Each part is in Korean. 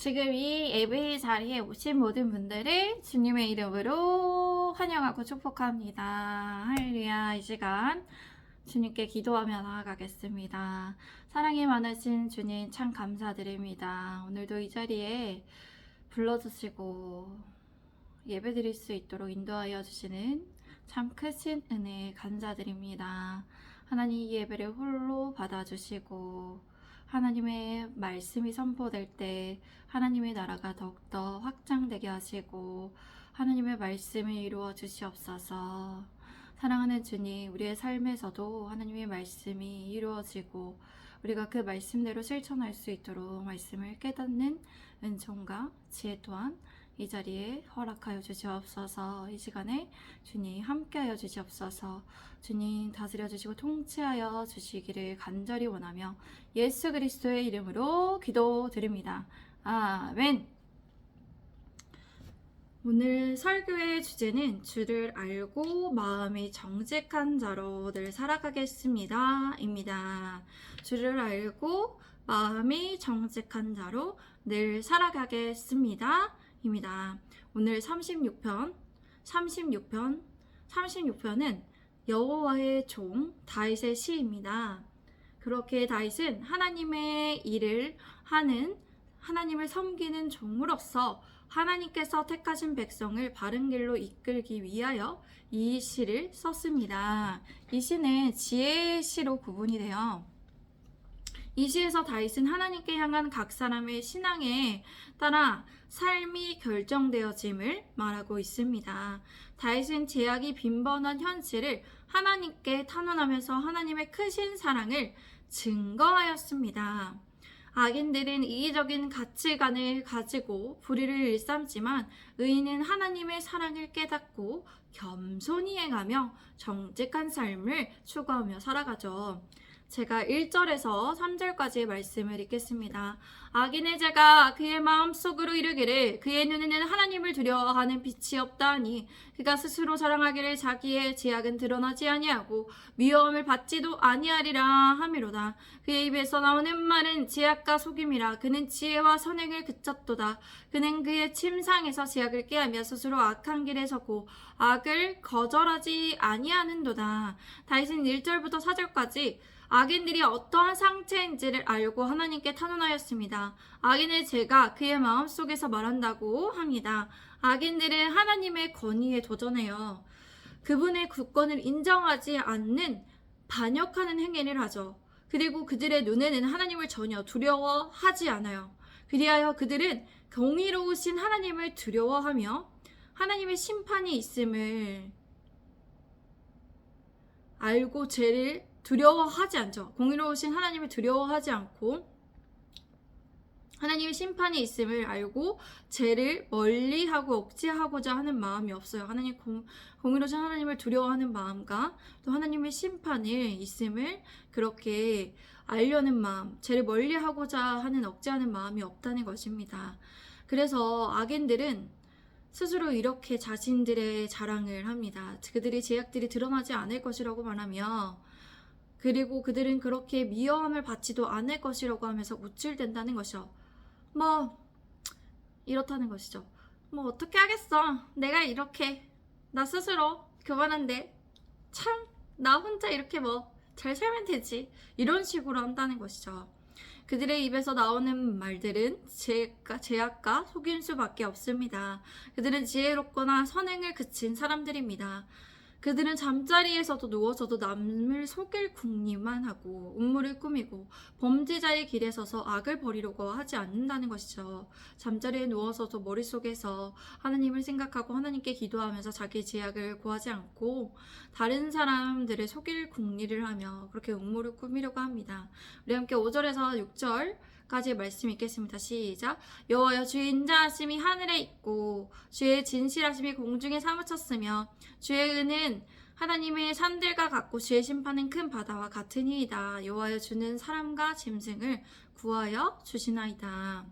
지금 이 예배 자리에 오신 모든 분들을 주님의 이름으로 환영하고 축복합니다. 할렐루야. 이 시간 주님께 기도하며 나아가겠습니다. 사랑이 많으신 주님 참 감사드립니다. 오늘도 이 자리에 불러주시고 예배드릴 수 있도록 인도하여 주시는 참 크신 은혜 감사드립니다. 하나님 이 예배를 홀로 받아주시고 하나님의 말씀이 선포될 때 하나님의 나라가 더욱더 확장되게 하시고 하나님의 말씀을 이루어 주시옵소서. 사랑하는 주님, 우리의 삶에서도 하나님의 말씀이 이루어지고 우리가 그 말씀대로 실천할 수 있도록 말씀을 깨닫는 은총과 지혜 또한 이 자리에 허락하여 주시옵소서. 이 시간에 주님 함께하여 주시옵소서. 주님 다스려 주시고 통치하여 주시기를 간절히 원하며 예수 그리스도의 이름으로 기도드립니다. 아멘. 오늘 설교의 주제는 주를 알고 마음이 정직한 자로 늘 살아가겠습니다 입니다. 주를 알고 마음이 정직한 자로 늘 살아가겠습니다 입니다. 오늘 36편은 여호와의 종 다윗의 시입니다. 그렇게 다윗은 하나님의 일을 하는 하나님을 섬기는 종으로서 하나님께서 택하신 백성을 바른 길로 이끌기 위하여 이 시를 썼습니다. 이 시는 지혜의 시로 구분이 돼요. 이 시에서 다윗은 하나님께 향한 각 사람의 신앙에 따라 삶이 결정되어짐을 말하고 있습니다. 다윗은 제약이 빈번한 현실을 하나님께 탄원하면서 하나님의 크신 사랑을 증거하였습니다. 악인들은 이기적인 가치관을 가지고 불의를 일삼지만 의인은 하나님의 사랑을 깨닫고 겸손히 행하며 정직한 삶을 추구하며 살아가죠. 제가 1절에서 3절까지의 말씀을 읽겠습니다. 악인의 자가 그의 마음속으로 이르기를 그의 눈에는 하나님을 두려워하는 빛이 없다하니 그가 스스로 자랑하기를 자기의 제약은 드러나지 아니하고 미워함을 받지도 아니하리라 하미로다. 그의 입에서 나오는 말은 제약과 속임이라. 그는 지혜와 선행을 그쳤도다. 그는 그의 침상에서 제약을 깨하며 스스로 악한 길에 서고 악을 거절하지 아니하는도다. 다윗은 1절부터 4절까지 악인들이 어떠한 상태인지를 알고 하나님께 탄원하였습니다. 악인의 죄가 그의 마음속에서 말한다고 합니다. 악인들은 하나님의 권위에 도전해요. 그분의 주권을 인정하지 않는 반역하는 행위를 하죠. 그리고 그들의 눈에는 하나님을 전혀 두려워하지 않아요. 그리하여 그들은 공의로우신 하나님을 두려워하며 하나님의 심판이 있음을 알고 죄를 두려워하지 않죠. 공의로우신 하나님을 두려워하지 않고 하나님의 심판이 있음을 알고 죄를 멀리하고 억제하고자 하는 마음이 없어요. 공의로우신 하나님을 두려워하는 마음과 또 하나님의 심판이 있음을 그렇게 알려는 마음, 죄를 멀리하고자 하는 억제하는 마음이 없다는 것입니다. 그래서 악인들은 스스로 이렇게 자신들의 자랑을 합니다. 그들의 제약들이 드러나지 않을 것이라고 말하며 그리고 그들은 그렇게 미워함을 받지도 않을 것이라고 하면서 우쭐댄다는 것이죠. 이렇다는 것이죠. 어떻게 하겠어. 내가 이렇게 나 스스로 교만한데 참 나 혼자 이렇게 잘 살면 되지. 이런 식으로 한다는 것이죠. 그들의 입에서 나오는 말들은 제약과 속임 수밖에 없습니다. 그들은 지혜롭거나 선행을 그친 사람들입니다. 그들은 잠자리에서도 누워서도 남을 속일 궁리만 하고 음모를 꾸미고 범죄자의 길에 서서 악을 벌이려고 하지 않는다는 것이죠. 잠자리에 누워서도 머릿속에서 하나님을 생각하고 하나님께 기도하면서 자기의 제약을 구하지 않고 다른 사람들을 속일 궁리를 하며 그렇게 음모를 꾸미려고 합니다. 우리 함께 5절에서 6절 까지 말씀 읽겠습니다. 시작. 여호와여 주의 인자하심이 하늘에 있고 주의 진실하심이 공중에 사무쳤으며 주의 은은 하나님의 산들과 같고 주의 심판은 큰 바다와 같으니이다. 여호와여 주는 사람과 짐승을 구하여 주시나이다.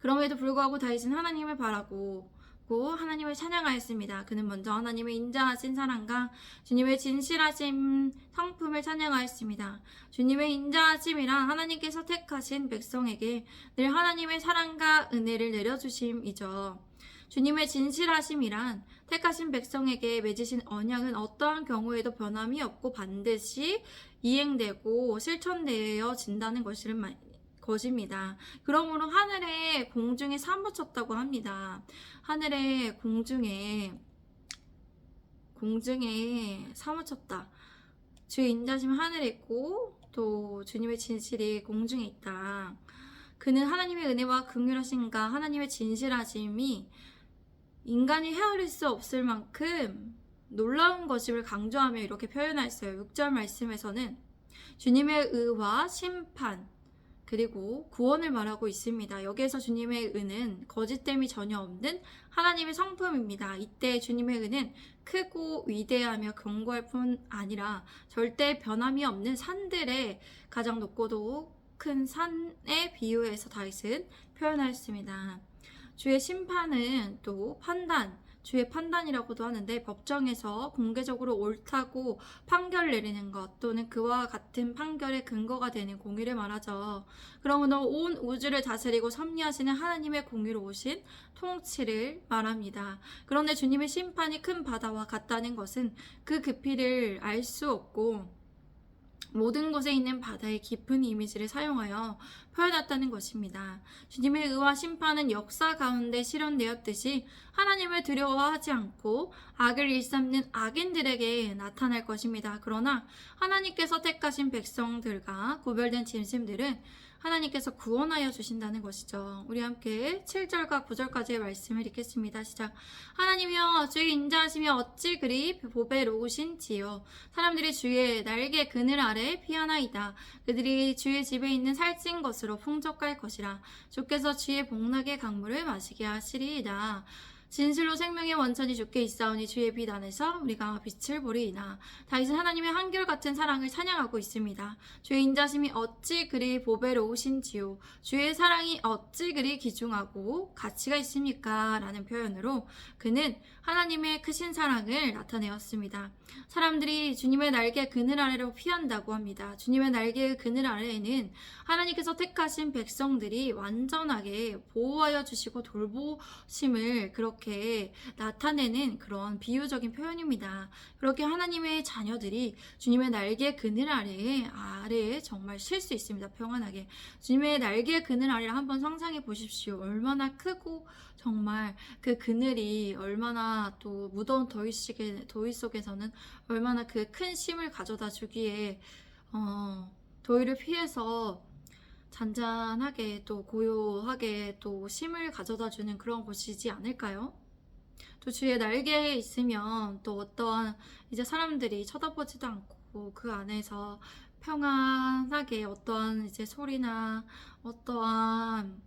그럼에도 불구하고 다윗은 하나님을 바라고 듣고 하나님을 찬양하였습니다. 그는 먼저 하나님의 인자하신 사랑과 주님의 진실하신 성품을 찬양하였습니다. 주님의 인자하심이란 하나님께서 택하신 백성에게 늘 하나님의 사랑과 은혜를 내려주심이죠. 주님의 진실하심이란 택하신 백성에게 맺으신 언약은 어떠한 경우에도 변함이 없고 반드시 이행되고 실천되어진다는 것입니다. 그러므로 하늘에 공중에 사무쳤다고 합니다. 하늘에 공중에 사무쳤다. 주의 인자심은 하늘에 있고 또 주님의 진실이 공중에 있다. 그는 하나님의 은혜와 긍휼하심과 하나님의 진실하심이 인간이 헤아릴 수 없을 만큼 놀라운 것임을 강조하며 이렇게 표현했어요. 6절 말씀에서는 주님의 의와 심판 그리고 구원을 말하고 있습니다. 여기에서 주님의 의는 거짓됨이 전혀 없는 하나님의 성품입니다. 이때 주님의 의는 크고 위대하며 견고할 뿐 아니라 절대 변함이 없는 산들의 가장 높고도 큰 산에 비유해서 다윗은 표현하였습니다. 주의 심판은 또 주의 판단이라고도 하는데 법정에서 공개적으로 옳다고 판결 내리는 것 또는 그와 같은 판결의 근거가 되는 공의를 말하죠. 그러므로 온 우주를 다스리고 섭리하시는 하나님의 공의로우신 통치를 말합니다. 그런데 주님의 심판이 큰 바다와 같다는 것은 그 깊이를 알 수 없고 모든 곳에 있는 바다의 깊은 이미지를 사용하여 표현했다는 것입니다. 주님의 의와 심판은 역사 가운데 실현되었듯이 하나님을 두려워하지 않고 악을 일삼는 악인들에게 나타날 것입니다. 그러나 하나님께서 택하신 백성들과 구별된 짐승들은 하나님께서 구원하여 주신다는 것이죠. 우리 함께 7절과 9절까지의 말씀을 읽겠습니다. 시작. 하나님이여 주의 인자하시며 어찌 그리 보배로우신지요. 사람들이 주의 날개 그늘 아래 피하나이다. 그들이 주의 집에 있는 살찐 것으로 풍족할 것이라. 주께서 주의 복락의 강물을 마시게 하시리이다. 진실로 생명의 원천이 주께 있사오니 주의 빛 안에서 우리가 빛을 보리이다. 다윗은 하나님의 한결같은 사랑을 찬양하고 있습니다. 주의 인자심이 어찌 그리 보배로우신지요. 주의 사랑이 어찌 그리 귀중하고 가치가 있습니까? 라는 표현으로 그는 하나님의 크신 사랑을 나타내었습니다. 사람들이 주님의 날개 그늘 아래로 피한다고 합니다. 주님의 날개의 그늘 아래에는 하나님께서 택하신 백성들이 완전하게 보호하여 주시고 돌보심을 그렇게 나타내는 그런 비유적인 표현입니다. 그렇게 하나님의 자녀들이 주님의 날개 그늘 아래에 정말 쉴 수 있습니다. 평안하게. 주님의 날개 그늘 아래를 한번 상상해 보십시오. 얼마나 크고 정말 그 그늘이 얼마나 또 무더운 더위 속에서는 얼마나 그 큰 힘을 가져다 주기에 더위를 피해서 잔잔하게 또 고요하게 또 힘을 가져다 주는 그런 곳이지 않을까요? 또 주의 날개에 있으면 또 어떠한 이제 사람들이 쳐다보지도 않고 그 안에서 평안하게 어떠한 이제 소리나 어떠한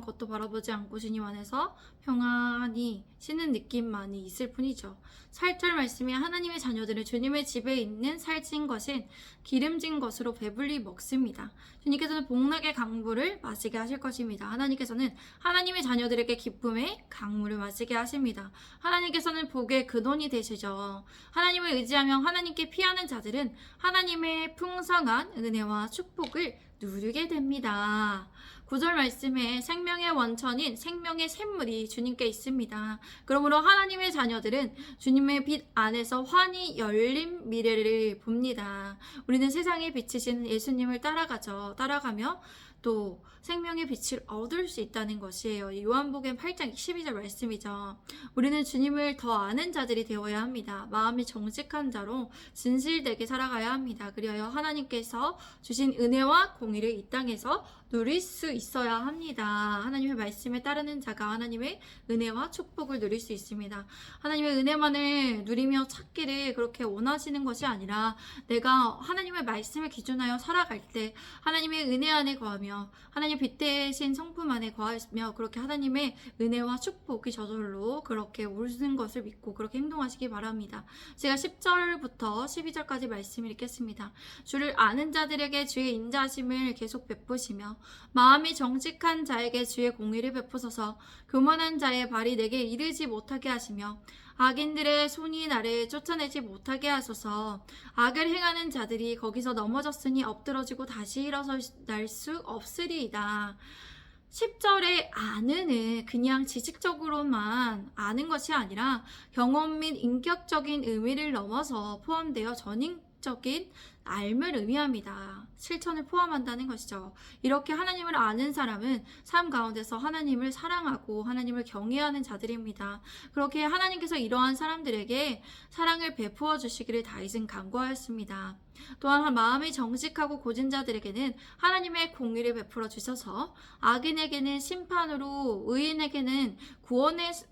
것도 바라보지 않고 주님 안에서 평안히 쉬는 느낌만이 있을 뿐이죠. 8절 말씀에 하나님의 자녀들은 주님의 집에 있는 살찐 것인 기름진 것으로 배불리 먹습니다. 주님께서는 복락의 강물을 마시게 하실 것입니다. 하나님께서는 하나님의 자녀들에게 기쁨의 강물을 마시게 하십니다. 하나님께서는 복의 근원이 되시죠. 하나님을 의지하며 하나님께 피하는 자들은 하나님의 풍성한 은혜와 축복을 누리게 됩니다. 9절 말씀에 생명의 원천인 생명의 샘물이 주님께 있습니다. 그러므로 하나님의 자녀들은 주님의 빛 안에서 환히 열린 미래를 봅니다. 우리는 세상에 비치시는 예수님을 따라가며 또 생명의 빛을 얻을 수 있다는 것이에요. 요한복음 8장 12절 말씀이죠. 우리는 주님을 더 아는 자들이 되어야 합니다. 마음이 정직한 자로 진실되게 살아가야 합니다. 그리하여 하나님께서 주신 은혜와 공의를 이 땅에서 누릴 수 있어야 합니다. 하나님의 말씀에 따르는 자가 하나님의 은혜와 축복을 누릴 수 있습니다. 하나님의 은혜만을 누리며 찾기를 그렇게 원하시는 것이 아니라 내가 하나님의 말씀을 기준하여 살아갈 때 하나님의 은혜 안에 거하며 하나님 빛 대신 성품 안에 거하며 그렇게 하나님의 은혜와 축복이 저절로 그렇게 오르는 것을 믿고 그렇게 행동하시기 바랍니다. 제가 10절부터 12절까지 말씀을 읽겠습니다. 주를 아는 자들에게 주의 인자하심을 계속 베푸시며 마음이 정직한 자에게 주의 공의를 베푸소서. 교만한 행하는 자의 발이 내게 이르지 못하게 하시며 악인들의 손이 나를 쫓아내지 못하게 하소서. 악을 행하는 자들이 거기서 넘어졌으니 엎드러지고 다시 일어날 수 없으리이다. 10절의 아는은 그냥 지식적으로만 아는 것이 아니라 경험 및 인격적인 의미를 넘어서 포함되어 전인적인 알을 의미합니다. 실천을 포함한다는 것이죠. 이렇게 하나님을 아는 사람은 삶 가운데서 하나님을 사랑하고 하나님을 경외하는 자들입니다. 그렇게 하나님께서 이러한 사람들에게 사랑을 베푸어 주시기를 다윗은 간구하였습니다. 또한 마음이 정직하고 고진 자들에게는 하나님의 공의를 베풀어 주셔서 악인에게는 심판으로 의인에게는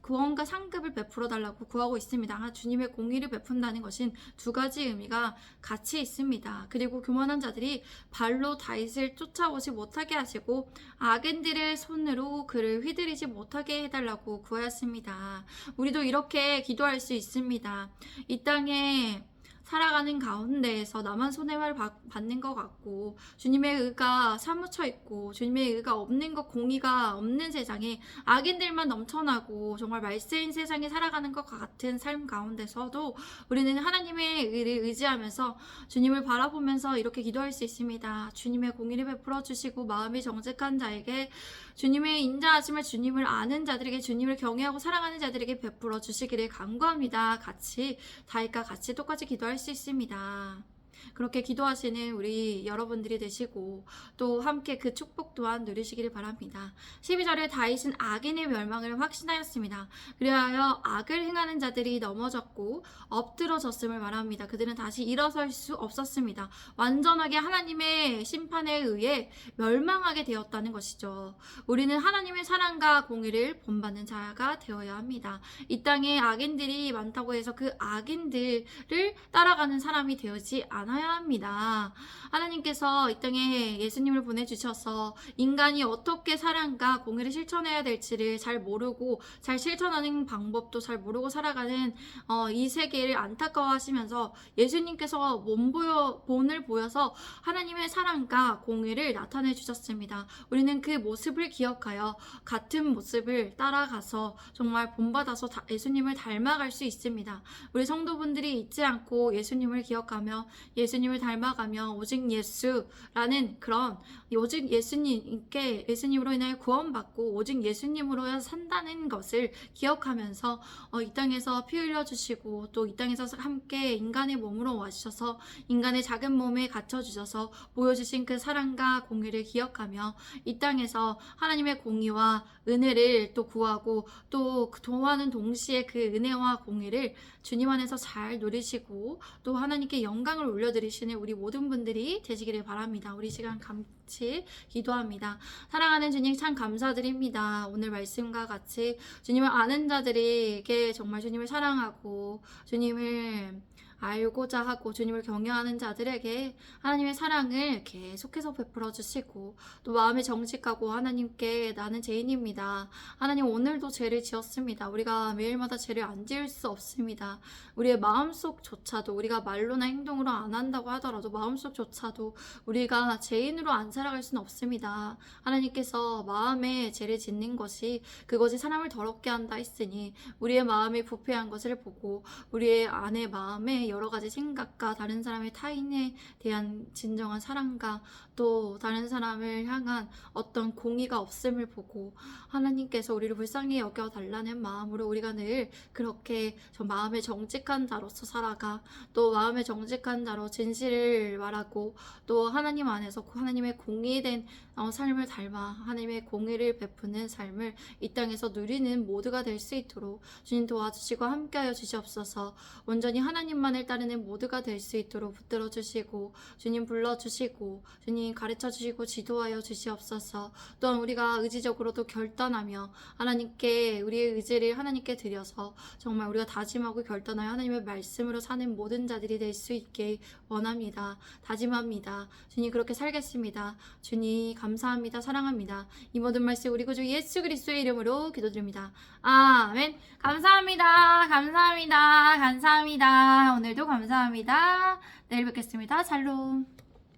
구원과 상급을 베풀어 달라고 구하고 있습니다. 주님의 공의를 베푼다는 것은 두 가지 의미가 같이 있습니다. 그리고 교만한 자들이 발로 다윗을 쫓아오지 못하게 하시고 악인들의 손으로 그를 휘두르지 못하게 해달라고 구하였습니다. 우리도 이렇게 기도할 수 있습니다. 이 땅에 살아가는 가운데에서 나만 손해를 받는 것 같고 주님의 의가 사무쳐 있고 주님의 의가 없는 것, 공의가 없는 세상에 악인들만 넘쳐나고 정말 말세인 세상에 살아가는 것 같은 삶 가운데서도 우리는 하나님의 의를 의지하면서 주님을 바라보면서 이렇게 기도할 수 있습니다. 주님의 공의를 베풀어 주시고 마음이 정직한 자에게 주님의 인자하심을 주님을 아는 자들에게 주님을 경외하고 사랑하는 자들에게 베풀어 주시기를 간구합니다. 다윗과 같이 똑같이 기도할 수 있습니다. 그렇게 기도하시는 우리 여러분들이 되시고 또 함께 그 축복 또한 누리시기를 바랍니다. 12절에 다윗은 악인의 멸망을 확신하였습니다. 그리하여 악을 행하는 자들이 넘어졌고 엎드러졌음을 말합니다. 그들은 다시 일어설 수 없었습니다. 완전하게 하나님의 심판에 의해 멸망하게 되었다는 것이죠. 우리는 하나님의 사랑과 공의를 본받는 자가 되어야 합니다. 이 땅에 악인들이 많다고 해서 그 악인들을 따라가는 사람이 되지 않아야 합니다. 하나님께서 이 땅에 예수님을 보내주셔서 인간이 어떻게 사랑과 공의를 실천해야 될지를 잘 모르고 잘 실천하는 방법도 잘 모르고 살아가는 이 세계를 안타까워하시면서 예수님께서 본을 보여서 하나님의 사랑과 공의를 나타내 주셨습니다. 우리는 그 모습을 기억하여 같은 모습을 따라가서 정말 본받아서 예수님을 닮아갈 수 있습니다. 우리 성도분들이 잊지 않고 예수님을 기억하며 예수님을 닮아가며 오직 예수라는 그런 오직 예수님으로 인하여 구원받고 오직 예수님으로 산다는 것을 기억하면서 이 땅에서 피 흘려주시고 또 이 땅에서 함께 인간의 몸으로 와주셔서 인간의 작은 몸에 갇혀주셔서 보여주신 그 사랑과 공의를 기억하며 이 땅에서 하나님의 공의와 은혜를 또 구하고 또 도와는 동시에 그 은혜와 공의를 주님 안에서 잘 누리시고 또 하나님께 영광을 올려드리시는 우리 모든 분들이 되시기를 바랍니다. 우리 시간 같이 기도합니다. 사랑하는 주님 참 감사드립니다. 오늘 말씀과 같이 주님을 아는 자들에게 정말 주님을 사랑하고 주님을 알고자 하고 주님을 경외하는 자들에게 하나님의 사랑을 계속해서 베풀어 주시고 또 마음이 정직하고 하나님께 나는 죄인입니다. 하나님 오늘도 죄를 지었습니다. 우리가 매일마다 죄를 안 지을 수 없습니다. 우리의 마음속조차도 우리가 말로나 행동으로 안 한다고 하더라도 마음속조차도 우리가 죄인으로 안 살아갈 수는 없습니다. 하나님께서 마음에 죄를 짓는 그것이 사람을 더럽게 한다 했으니 우리의 마음이 부패한 것을 보고 우리의 안에 마음에 여러 가지 생각과 다른 사람의 타인에 대한 진정한 사랑과 또 다른 사람을 향한 어떤 공의가 없음을 보고 하나님께서 우리를 불쌍히 여겨달라는 마음으로 우리가 늘 그렇게 저 마음에 정직한 자로서 살아가 또 마음에 정직한 자로 진실을 말하고 또 하나님 안에서 하나님의 공의된 삶을 닮아 하나님의 공의를 베푸는 삶을 이 땅에서 누리는 모두가 될 수 있도록 주님 도와주시고 함께하여 주시옵소서. 온전히 하나님만을 따르는 모두가 될 수 있도록 붙들어 주시고 주님 불러주시고 주님 가르쳐주시고 지도하여 주시옵소서. 또한 우리가 의지적으로도 결단하며 하나님께 우리의 의지를 하나님께 드려서 정말 우리가 다짐하고 결단하여 하나님의 말씀으로 사는 모든 자들이 될 수 있게 원합니다. 다짐합니다. 주님 그렇게 살겠습니다. 주님 감사합니다. 사랑합니다. 이 모든 말씀 우리 구주 예수 그리스도의 이름으로 기도드립니다. 아멘. 감사합니다. 감사합니다. 감사합니다. 오늘도 감사합니다. 내일 뵙겠습니다. 샬롬.